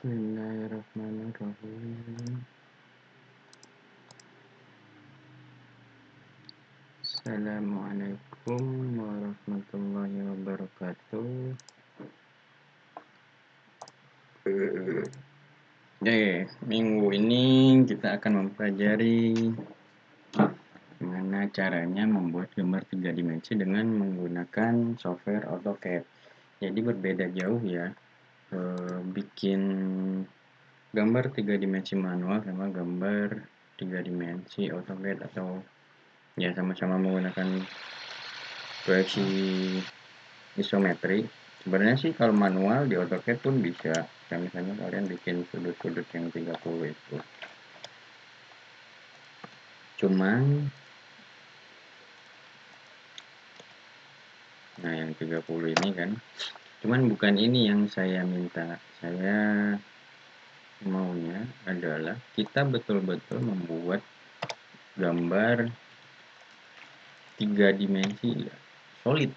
Bismillahirrahmanirrahim. Assalamualaikum warahmatullahi wabarakatuh. Minggu ini kita akan mempelajari gimana caranya membuat gambar 3 dimensi dengan menggunakan software AutoCAD. Jadi berbeda jauh ya, bikin gambar 3 dimensi manual sama gambar 3 dimensi AutoCAD, atau ya sama-sama menggunakan proyeksi isometri. Sebenarnya sih kalau manual di AutoCAD pun bisa. Misalnya kalian bikin sudut-sudut yang 30 itu. Cuman nah yang 30 ini kan, cuman bukan ini yang saya minta. Saya maunya adalah kita betul-betul membuat gambar 3 dimensi ya, solid.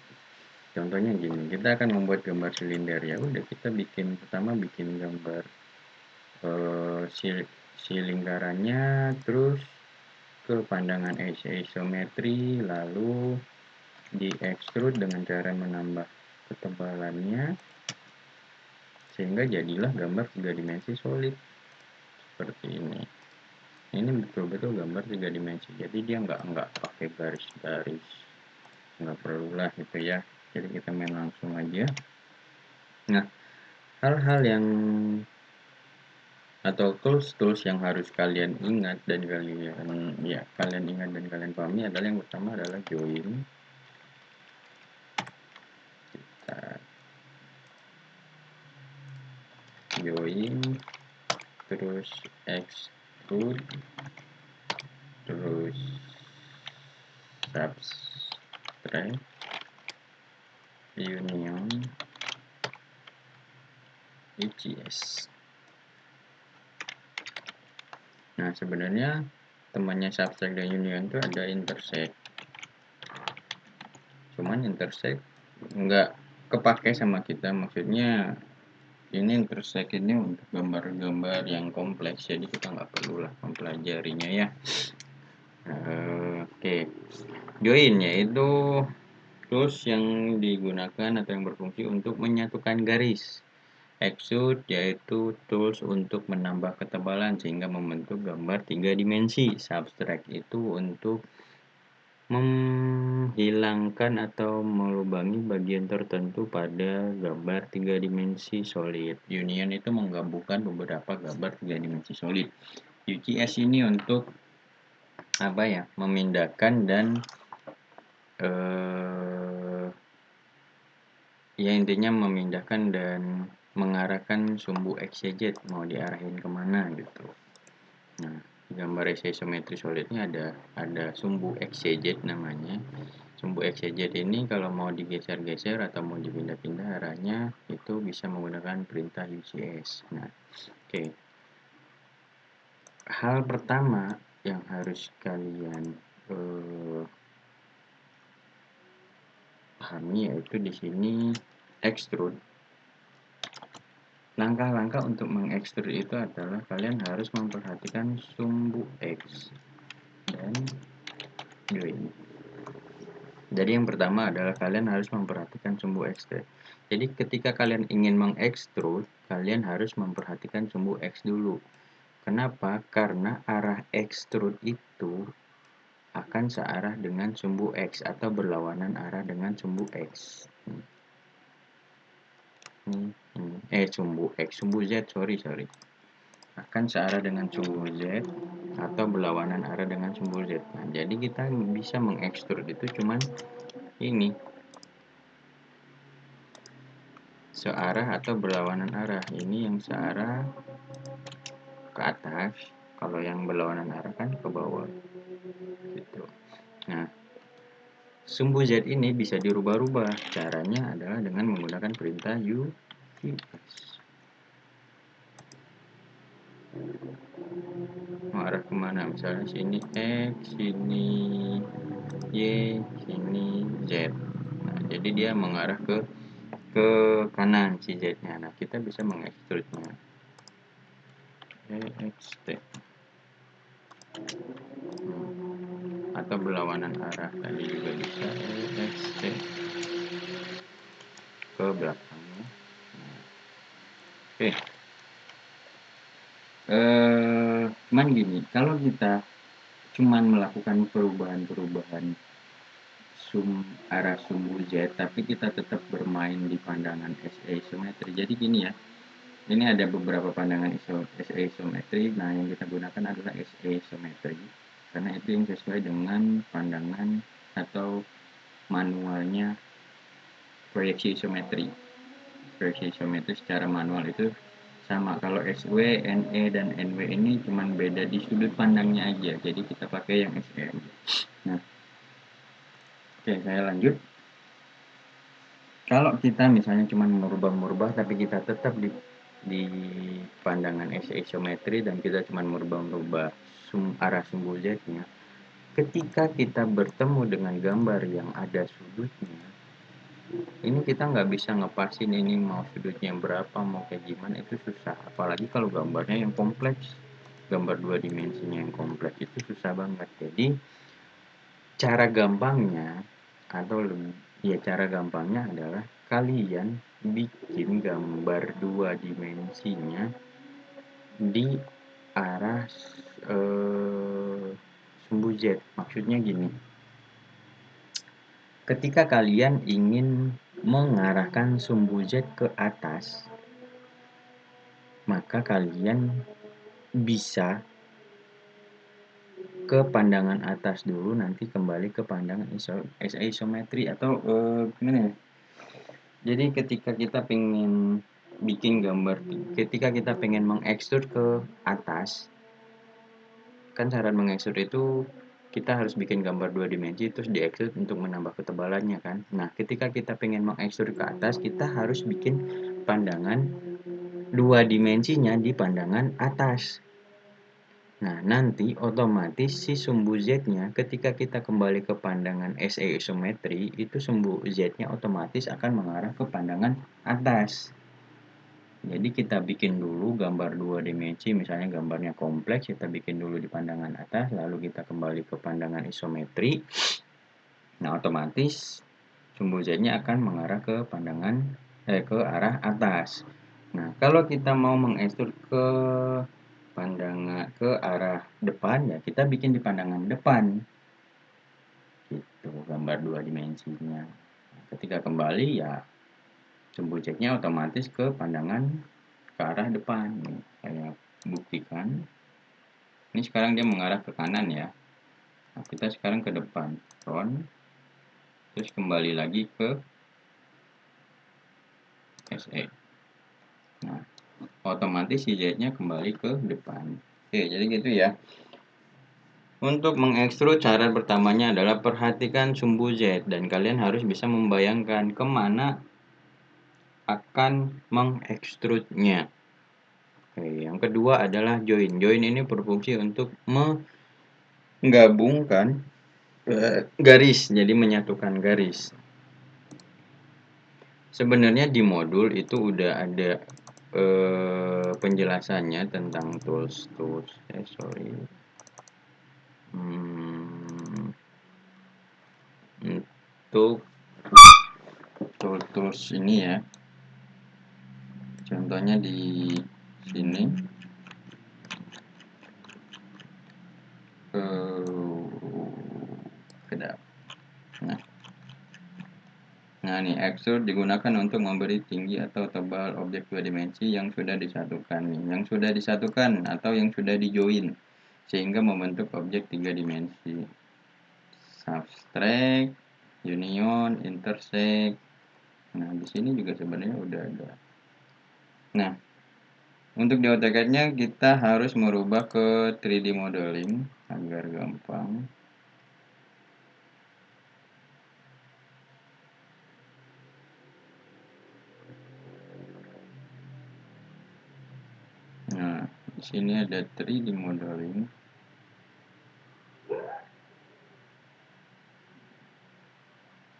Contohnya gini, kita akan membuat gambar silinder. Ya udah, kita pertama bikin gambar si lingkarannya, terus ke pandangan isometri, lalu di extrude dengan cara menambah ketebalannya sehingga jadilah gambar 3 dimensi solid seperti ini. Ini betul-betul gambar 3 dimensi, jadi dia nggak pakai garis-garis, nggak perlulah gitu ya. Jadi kita main langsung aja. Nah, hal-hal yang atau tools yang harus kalian ingat dan kalian ingat dan kalian pahami adalah, yang pertama adalah join. Kita join, terus extrude, terus subtract, union, UCS. Nah, sebenarnya temannya subtract dan union itu ada intersect. Cuman intersect nggak kepake sama kita. Maksudnya ini intersect ini untuk gambar-gambar yang kompleks, jadi kita nggak perlu lah mempelajarinya ya. Oke. Join yaitu tools yang digunakan atau yang berfungsi untuk menyatukan garis. Extrude yaitu tools untuk menambah ketebalan sehingga membentuk gambar 3 dimensi. Subtract itu untuk menghilangkan atau melubangi bagian tertentu pada gambar 3 dimensi solid. Union itu menggabungkan beberapa gambar 3 dimensi solid. UCS ini untuk memindahkan dan intinya memindahkan dan mengarahkan sumbu XYZ mau diarahin kemana gitu. Nah, gambar isometri solidnya ada sumbu XYZ namanya. Sumbu XYZ ini kalau mau digeser-geser atau mau dipindah-pindah arahnya itu bisa menggunakan perintah UCS. Nah, oke. Hal pertama yang harus kalian pahami yaitu di sini extrude. Langkah-langkah untuk mengekstrud itu adalah kalian harus memperhatikan sumbu X dan join. Jadi yang pertama adalah kalian harus memperhatikan sumbu X. Jadi ketika kalian ingin mengekstrud, kalian harus memperhatikan sumbu X dulu. Kenapa? Karena arah ekstrud itu akan searah dengan sumbu X atau berlawanan arah dengan sumbu X. Sumbu Z, sorry. Akan searah dengan sumbu Z atau berlawanan arah dengan sumbu Z. Nah, jadi kita bisa mengekstrud itu cuman ini, searah atau berlawanan arah. Ini yang searah ke atas, kalau yang berlawanan arah kan ke bawah gitu. Nah, sumbu Z ini bisa dirubah-rubah. Caranya adalah dengan menggunakan perintah UCS. Mengarah kemana? Misalnya sini X, sini Y, sini Z. Nah, jadi dia mengarah ke kanan si Z-nya. Nah, kita bisa mengekstrudnya. EXT. Atau berlawanan arah tadi juga bisa EXT ke belakangnya. Oke. Cuman gini, kalau kita cuman melakukan perubahan-perubahan arah sumbu Z, tapi kita tetap bermain di pandangan SA isometri. Jadi gini ya, ini ada beberapa pandangan SA isometri. Nah, yang kita gunakan adalah SA isometri karena itu yang sesuai dengan pandangan atau manualnya proyeksi isometri. Proyeksi isometri secara manual itu sama. Kalau SW, NE, dan NW ini cuma beda di sudut pandangnya aja. Jadi kita pakai yang SM. Nah, oke, saya lanjut. Kalau kita misalnya cuma merubah-merubah tapi kita tetap di pandangan isometri dan kita cuma merubah-merubah arah sumbu Z-nya, ketika kita bertemu dengan gambar yang ada sudutnya, ini kita nggak bisa ngepasin ini mau sudutnya berapa, mau kayak gimana, itu susah. Apalagi kalau gambarnya yang kompleks, gambar dua dimensinya yang kompleks itu susah banget. Jadi cara gampangnya atau cara gampangnya adalah kalian bikin gambar dua dimensinya di arah sumbu Z. Maksudnya gini, ketika kalian ingin mengarahkan sumbu Z ke atas, maka kalian bisa ke pandangan atas dulu, nanti kembali ke pandangan isometri atau gimana ya? Jadi ketika kita pengen bikin gambar, ketika kita pengen mengekstur ke atas, kan cara mengekstur itu kita harus bikin gambar dua dimensi terus diekstur untuk menambah ketebalannya kan. Nah, ketika kita pengen mengekstur ke atas, kita harus bikin pandangan dua dimensinya di pandangan atas. Nah, nanti otomatis si sumbu Z-nya ketika kita kembali ke pandangan SA isometri, itu sumbu Z-nya otomatis akan mengarah ke pandangan atas. Jadi kita bikin dulu gambar dua dimensi, misalnya gambarnya kompleks, kita bikin dulu di pandangan atas, lalu kita kembali ke pandangan isometri. Nah, otomatis sumbu Z-nya akan mengarah ke ke arah atas. Nah, kalau kita mau mengekstur ke arah depan, ya kita bikin di pandangan depan gitu, gambar dua dimensinya. Ketika kembali ya sumbu Z-nya otomatis ke pandangan ke arah depan. Nih, saya buktikan. Ini sekarang dia mengarah ke kanan ya. Nah, kita sekarang ke depan, front, terus kembali lagi ke SA. Nah, otomatis si Z-nya kembali ke depan. Oke, jadi gitu ya. Untuk mengekstrud, cara pertamanya adalah perhatikan sumbu Z dan kalian harus bisa membayangkan kemana akan mengekstrudnya. Oke, yang kedua adalah join. Join ini berfungsi untuk menggabungkan garis, jadi menyatukan garis. Sebenarnya di modul itu udah ada penjelasannya tentang tools. Untuk tools ini ya, contohnya di sini. Nah, nih extrude digunakan untuk memberi tinggi atau tebal objek dua dimensi yang sudah disatukan nih, yang sudah disatukan atau yang sudah dijoin sehingga membentuk objek tiga dimensi. Subtract, union, intersect. Nah, di sini juga sebenarnya udah ada. Nah, untuk di AutoCAD-nya kita harus merubah ke 3D modeling agar gampang. Nah, di sini ada 3D modeling.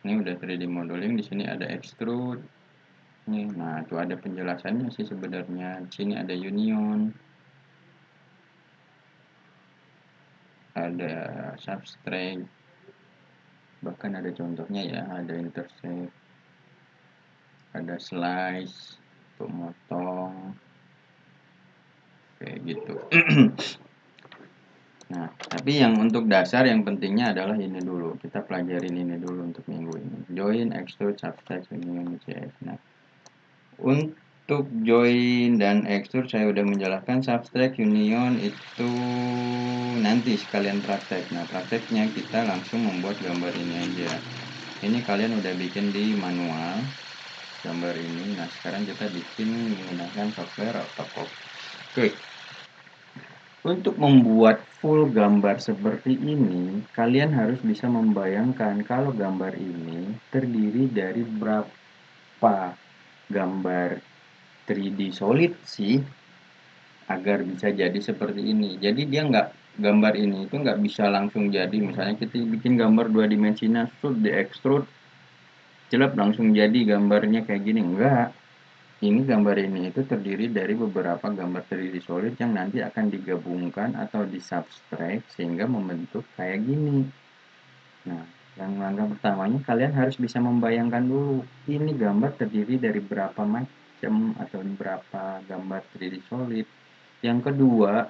Ini udah 3D modeling, di sini ada extrude. Nih, nah itu ada penjelasannya sih sebenarnya. Di sini ada union. ada subtract, bahkan ada contohnya ya, ada intersect, ada slice untuk motong kayak gitu. Nah, tapi yang untuk dasar yang pentingnya adalah ini dulu. Kita pelajarin ini dulu untuk minggu ini. Join, extrude, subtract, union, CS. Nah, untuk join dan extrude saya udah menjelaskan. Subtract, union itu nanti sekalian praktek. Nah, prakteknya kita langsung membuat gambar ini aja. Ini kalian udah bikin di manual gambar ini. Nah, sekarang kita bikin menggunakan software AutoCAD. Oke. Untuk membuat full gambar seperti ini, kalian harus bisa membayangkan kalau gambar ini terdiri dari berapa gambar 3D solid sih agar bisa jadi seperti ini. Jadi dia gambar ini itu nggak bisa langsung jadi. Misalnya kita bikin gambar dua dimensinya, di extrude, jelek langsung jadi gambarnya kayak gini. Enggak. Ini gambar ini itu terdiri dari beberapa gambar 3D solid yang nanti akan digabungkan atau disubtract sehingga membentuk kayak gini. Nah, yang langkah pertamanya kalian harus bisa membayangkan dulu ini gambar terdiri dari berapa macam atau berapa gambar 3D solid. Yang kedua,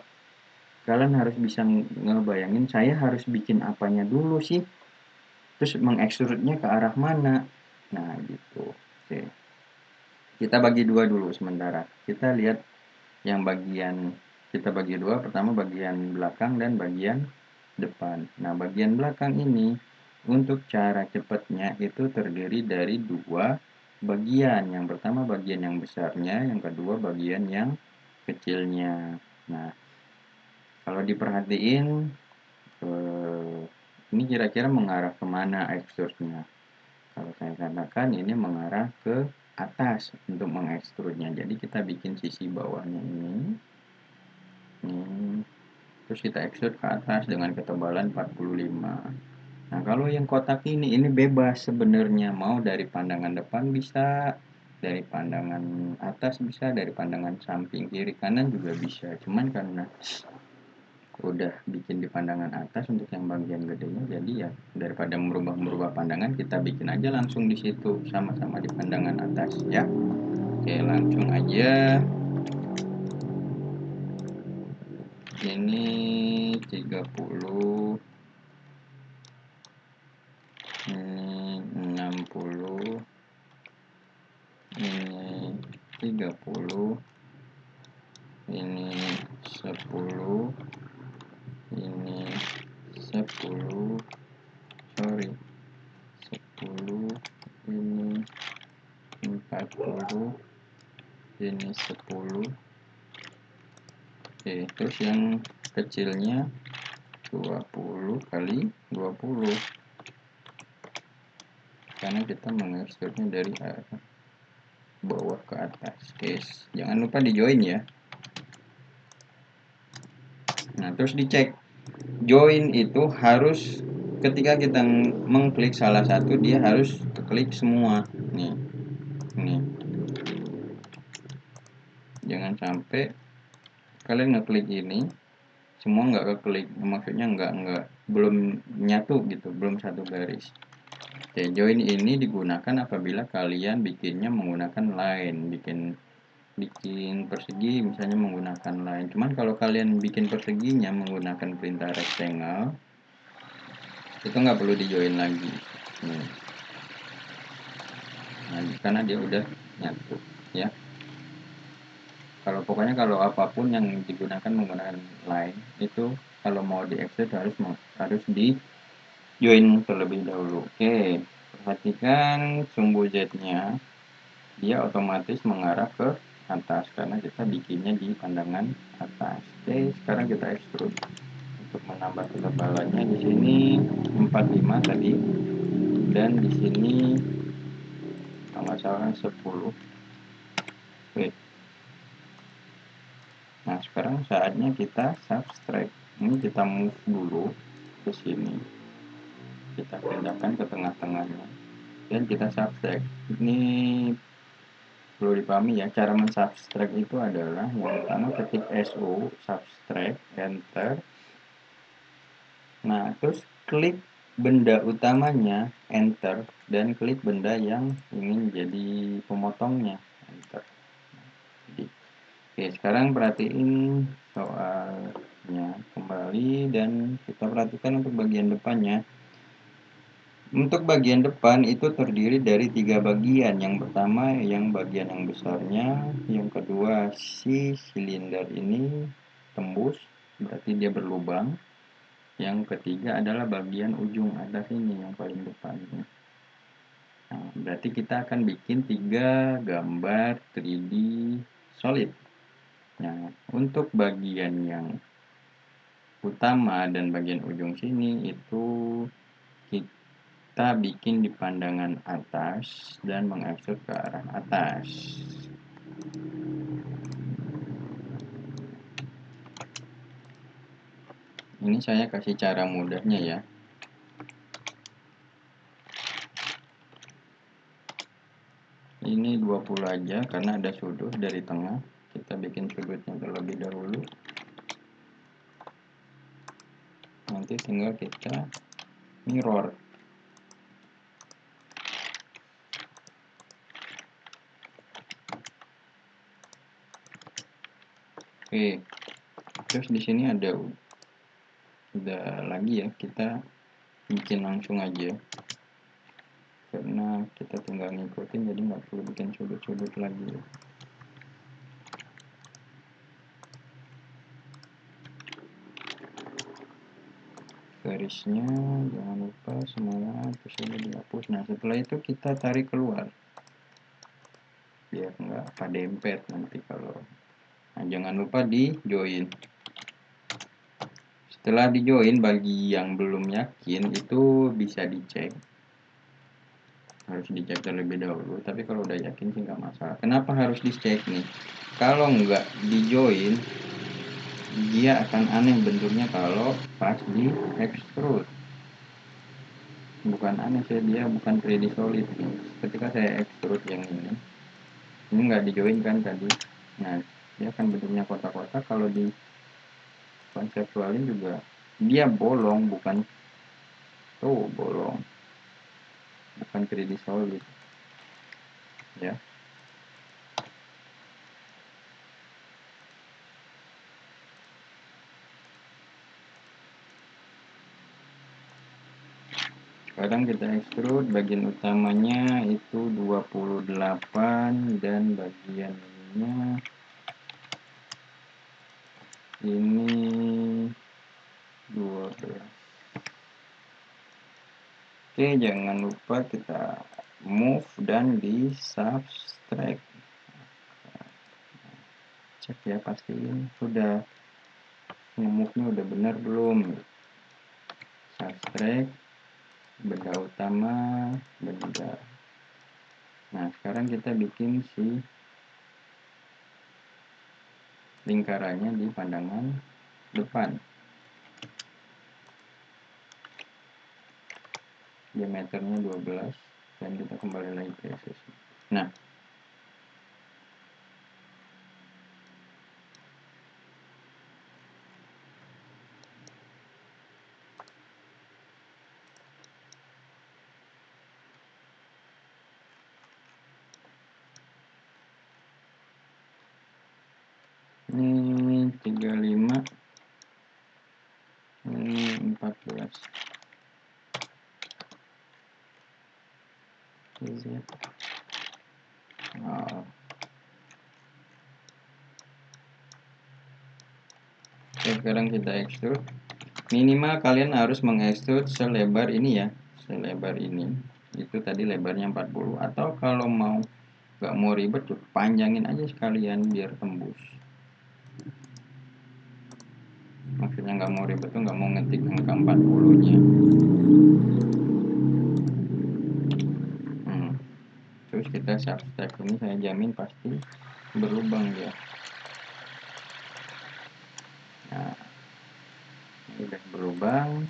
kalian harus bisa ngebayangin saya harus bikin apanya dulu sih. Terus mengekstrudnya ke arah mana. Nah, gitu. Oke. Kita bagi dua dulu sementara. Kita lihat yang kita bagi dua, pertama bagian belakang dan bagian depan. Nah, bagian belakang ini untuk cara cepatnya itu terdiri dari dua bagian. Yang pertama bagian yang besarnya, yang kedua bagian yang kecilnya. Nah, kalau diperhatiin ini kira-kira mengarah kemana ekstrusnya? Kalau saya katakan ini mengarah ke atas untuk mengekstrudnya. Jadi kita bikin sisi bawahnya ini. Terus kita extrude ke atas dengan ketebalan 45. Nah, kalau yang kotak ini bebas sebenarnya. Mau dari pandangan depan bisa, dari pandangan atas bisa, dari pandangan samping kiri kanan juga bisa. Cuman karena udah bikin di pandangan atas untuk yang bagian gedenya, jadi ya daripada merubah pandangan, kita bikin aja langsung di situ sama-sama di pandangan atas ya. Oke, langsung aja. Ini 30, ini 60, ini 30, ini 10, ini 10, sorry, 10, ini 40, ini 10. Oke, terus yang kecilnya 20 kali 20 karena kita mengekspornya dari bawah ke atas. Oke, jangan lupa di join ya. Nah, terus dicek join itu harus ketika kita mengklik salah satu dia harus klik semua nih jangan sampai kalian ngeklik ini semua nggak keklik, maksudnya nggak belum nyatu gitu, belum satu garis. Oke, join ini digunakan apabila kalian bikinnya menggunakan line, bikin persegi misalnya menggunakan line. Cuman kalau kalian bikin perseginya menggunakan perintah rectangle itu nggak perlu di join lagi nih. Nah, karena dia udah nyatu ya. Pokoknya kalau apapun yang digunakan menggunakan line itu kalau mau di extrude harus di join terlebih dahulu. Oke, perhatikan sumbu Z-nya dia otomatis mengarah ke atas karena kita bikinnya di pandangan atas. Oke, sekarang kita extrude untuk menambah ketebalannya. Di sini 45 tadi dan di sini kalau nggak salah 10. Oke. Nah, sekarang saatnya kita subtract. Ini kita move dulu ke sini. Kita pindahkan ke tengah-tengahnya. Dan kita subtract. Ini perlu dipahami ya, cara mensubtract itu adalah yang pertama ketik SO, subtract, enter. Nah, terus klik benda utamanya, enter, dan klik benda yang ingin jadi pemotongnya, enter. Oke, sekarang perhatiin soalnya kembali dan kita perhatikan untuk bagian depannya. Untuk bagian depan itu terdiri dari 3 bagian. Yang pertama yang bagian yang besarnya, yang kedua si silinder ini tembus, berarti dia berlubang. Yang ketiga adalah bagian ujung atas ini yang paling depan. Nah, berarti kita akan bikin 3 gambar 3D solid. Nah, untuk bagian yang utama dan bagian ujung sini itu kita bikin di pandangan atas dan mengeksplor ke arah atas. Ini saya kasih cara mudahnya ya. Ini 20 aja karena ada sudut dari tengah. Kita bikin sudutnya terlebih dahulu. Nanti tinggal kita mirror. Oke. Terus di sini ada lagi ya, kita bikin langsung aja. Karena kita tinggal ngikutin jadi nggak perlu bikin sudut-sudut lagi. Garisnya jangan lupa semua itu sudah dihapus. Nah, setelah itu kita tarik keluar biar nggak dempet nanti kalau. Nah, jangan lupa di join. Setelah di join, bagi yang belum yakin itu bisa dicek, harus dicek terlebih dahulu. Tapi kalau udah yakin sih nggak masalah. Kenapa harus dicek nih? Kalau nggak di join, dia akan aneh bentuknya kalau pas di extrude. Bukan aneh sih, dia bukan 3D solid nih. Ketika saya extrude yang ini nggak di join kan tadi. Nah, dia akan bentuknya kotak-kotak. Kalau di konseptualin juga dia bolong, bukan bolong, bukan 3D solid ya. Sekarang kita extrude bagian utamanya itu 28 dan bagian ininya ini 12. Oke, jangan lupa kita move dan di subtract. Cek ya, pastiin sudah nge-move-nya udah benar belum. Subtract benda utama, benda. Nah, sekarang kita bikin si lingkarannya di pandangan depan. Diameternya 12 dan kita kembali lagi ke SS. Nah, ini 35, ini 14. Oh. Oke, sekarang kita extrude. Minimal kalian harus mengextrude selebar ini ya, selebar ini. Itu tadi lebarnya 40. Atau kalau nggak mau ribet, panjangin aja sekalian biar tembus. Maksudnya nggak mau ribet tuh nggak mau ngetik angka 40-nya. Terus kita subtract ini, saya jamin pasti berlubang ya. Nah, ini udah berlubang.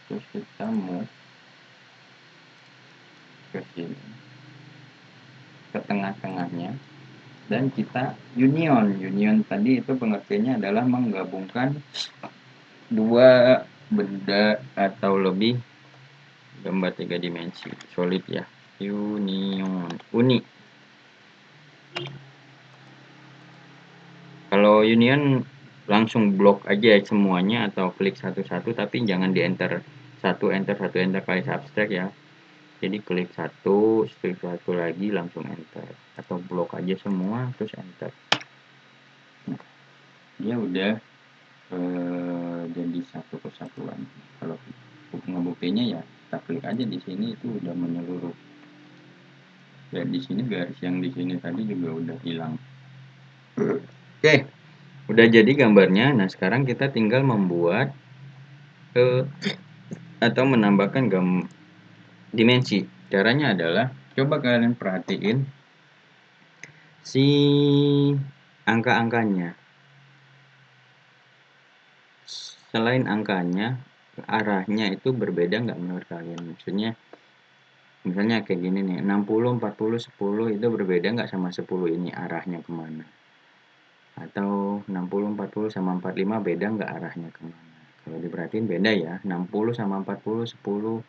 Terus kita move ke sini, ke tengah-tengahnya, dan kita union tadi itu pengertiannya adalah menggabungkan dua benda atau lebih gambar 3 dimensi solid ya. Uni. Kalau union langsung blok aja semuanya atau klik satu-satu, tapi jangan di enter satu enter kali subtract ya. Jadi klik satu lagi langsung enter, atau blok aja semua terus enter. Nah, dia udah jadi satu kesatuan. Kalau ngebuktinya ya kita klik aja di sini, itu udah menyeluruh. Dan di sini garis yang di sini tadi juga udah hilang. Oke, udah jadi gambarnya. Nah, sekarang kita tinggal membuat atau menambahkan dimensi. Caranya adalah coba kalian perhatiin si angka-angkanya. Selain angkanya, arahnya itu berbeda nggak menurut kalian? Maksudnya misalnya kayak gini nih, 60, 40, 10 itu berbeda nggak sama 10 ini arahnya kemana? Atau 60, 40 sama 45 beda nggak arahnya kemana? Kalau diperhatiin beda ya, 60 sama 40, 10,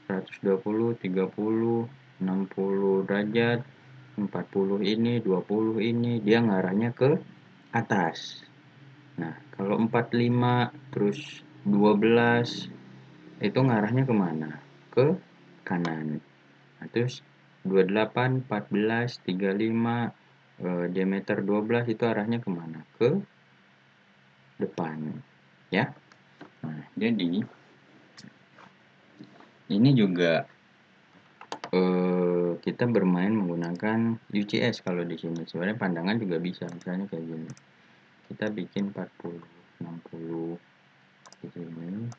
120, 30, 60 derajat, 40 ini, 20 ini, dia ngarahnya ke atas. Nah, kalau 45 terus 12 itu ngarahnya kemana? Ke kanan. Nah, terus 28, 14, 35, diameter 12 itu arahnya kemana? Ke depan. Ya. Nah, jadi ini juga kita bermain menggunakan UCS kalau di sini. Sebenarnya pandangan juga bisa, misalnya kayak gini. Kita bikin 40, 60 di sini.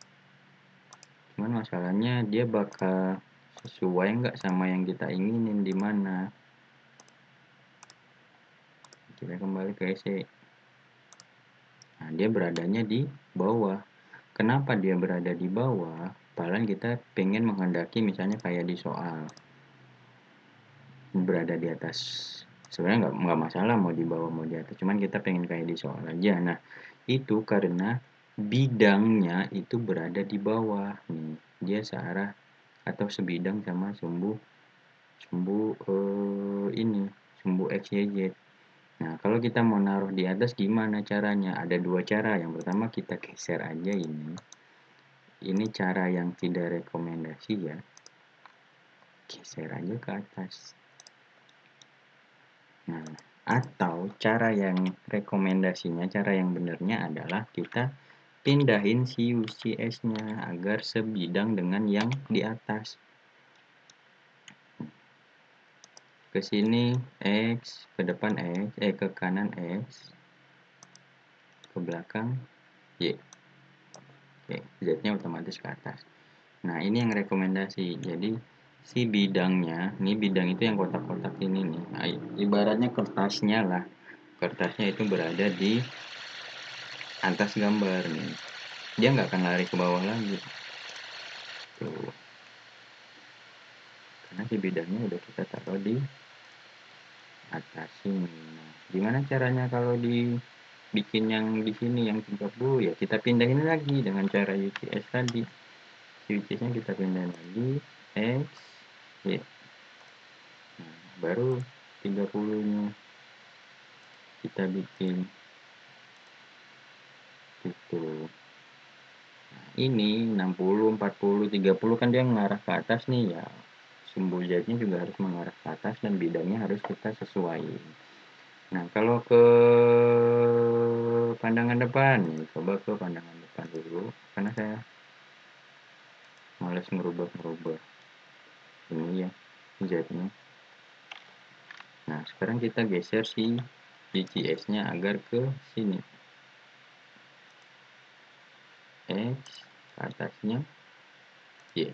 Cuman masalahnya dia bakal sesuai nggak sama yang kita inginin di mana. Kita kembali ke EC. Nah, dia beradanya di bawah. Kenapa dia berada di bawah? Padahal kita pengen menghendaki misalnya kayak di soal berada di atas. Sebenarnya nggak masalah mau di bawah mau di atas. Cuman kita pengen kayak di soal aja. Nah, itu karena bidangnya itu berada di bawah. Nih, dia searah atau sebidang sama sumbu ini, sumbu X, Y, Z. Nah, kalau kita mau naruh di atas gimana caranya? Ada dua cara. Yang pertama kita geser aja ini. Ini cara yang tidak rekomendasi ya. Geser aja ke atas. Nah, atau cara yang rekomendasinya, cara yang benarnya adalah kita pindahin si UCS-nya agar sebidang dengan yang di atas. Ke sini X, ke depan X, ke kanan X, ke belakang Y. Oke, Z-nya otomatis ke atas. Nah, ini yang rekomendasi. Jadi si bidangnya, ini bidang itu yang kotak-kotak ini nih. Nah, ibaratnya kertasnya lah. Kertasnya itu berada di atas gambar nih. Dia nggak akan lari ke bawah lagi. Tuh. Karena si bidangnya udah kita taruh di atas sini. Nah, gimana caranya kalau bikin yang di sini yang 30 ya kita pindahin lagi dengan cara UCS tadi. UCS-nya kita pindahin lagi X, Y. Nah, baru 30-nya kita bikin gitu. Nah, ini 60, 40, 30 kan dia mengarah ke atas nih ya. Sumbu Z-nya juga harus mengarah ke atas dan bidangnya harus kita sesuaikan. Nah, kalau ke pandangan depan nih, coba ke pandangan depan dulu karena saya males ngerubah-ngerubah ini ya Z-nya. Nah, sekarang kita geser si GCS-nya agar ke sini. X ke atasnya Y.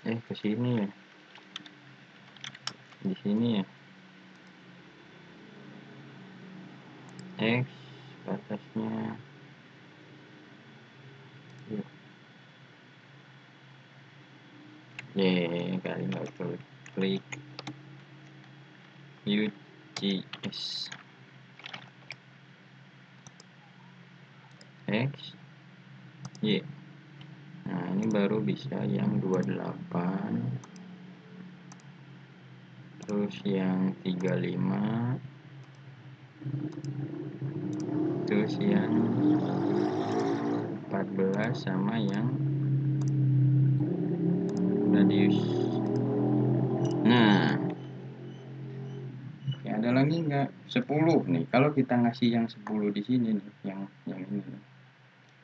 Ke sini ya. Di sini ya. X ke atasnya Y. Kali nggak klik UCS. X, Y. Nah, ini baru bisa yang 28, terus yang 35, terus yang 14 sama yang radius. Nah, ya ada lagi nggak? 10 nih. Kalau kita ngasih yang 10 di sini nih, yang ini nih,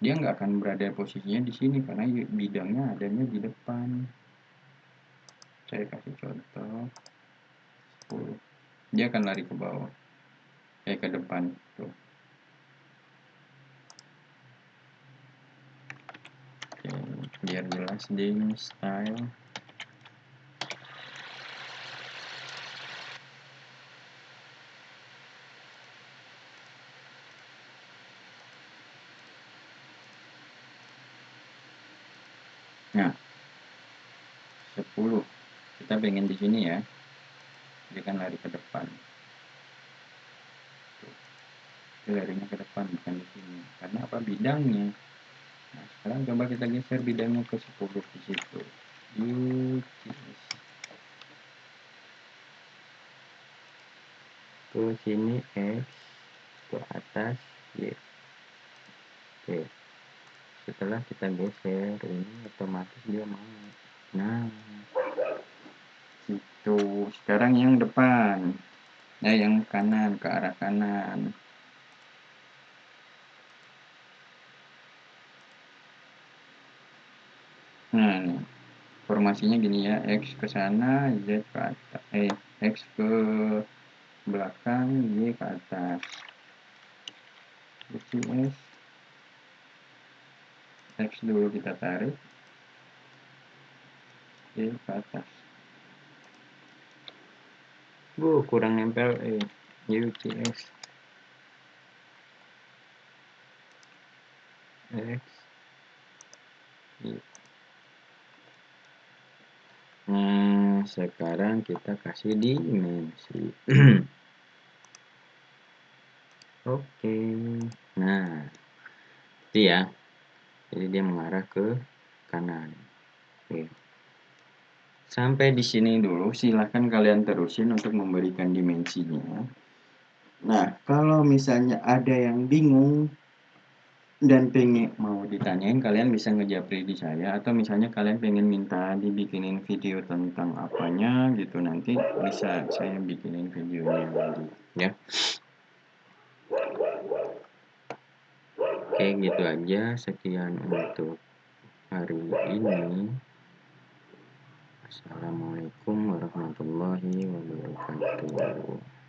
dia nggak akan berada posisinya di sini karena bidangnya adanya di depan. Saya kasih contoh 10. Dia akan lari ke bawah, ke depan tuh. Oke, biar jelas dim style. Nah, 10. Kita pengen di sini ya. Dia kan lari ke depan. Dia larinya ke depan bukan di sini. Karena apa? Bidangnya. Nah, sekarang coba kita geser bidangnya ke 10 di situ. UTS. Ke sini X, ke atas Y. Oke. Setelah kita geser ini otomatis dia mau. Nah, itu sekarang yang depan. Nah, yang kanan ke arah kanan. Nah, nih. Formasinya gini ya, X ke sana, Z ke atas. X ke belakang, Y ke atas. UTS. X dulu kita tarik. Y ke atas. Kurang nempel UTS. X. Y. Nah, sekarang kita kasih dimensi. Oke. Nah, itu ya. Jadi dia mengarah ke kanan. Oke. Sampai di sini dulu, silahkan kalian terusin untuk memberikan dimensinya. Nah, kalau misalnya ada yang bingung dan pengen mau ditanyain, kalian bisa ngejapri di saya, atau misalnya kalian pengen minta dibikinin video tentang apanya gitu, nanti bisa saya bikinin videonya lagi ya. Oke, gitu aja, sekian untuk hari ini. Assalamualaikum warahmatullahi wabarakatuh.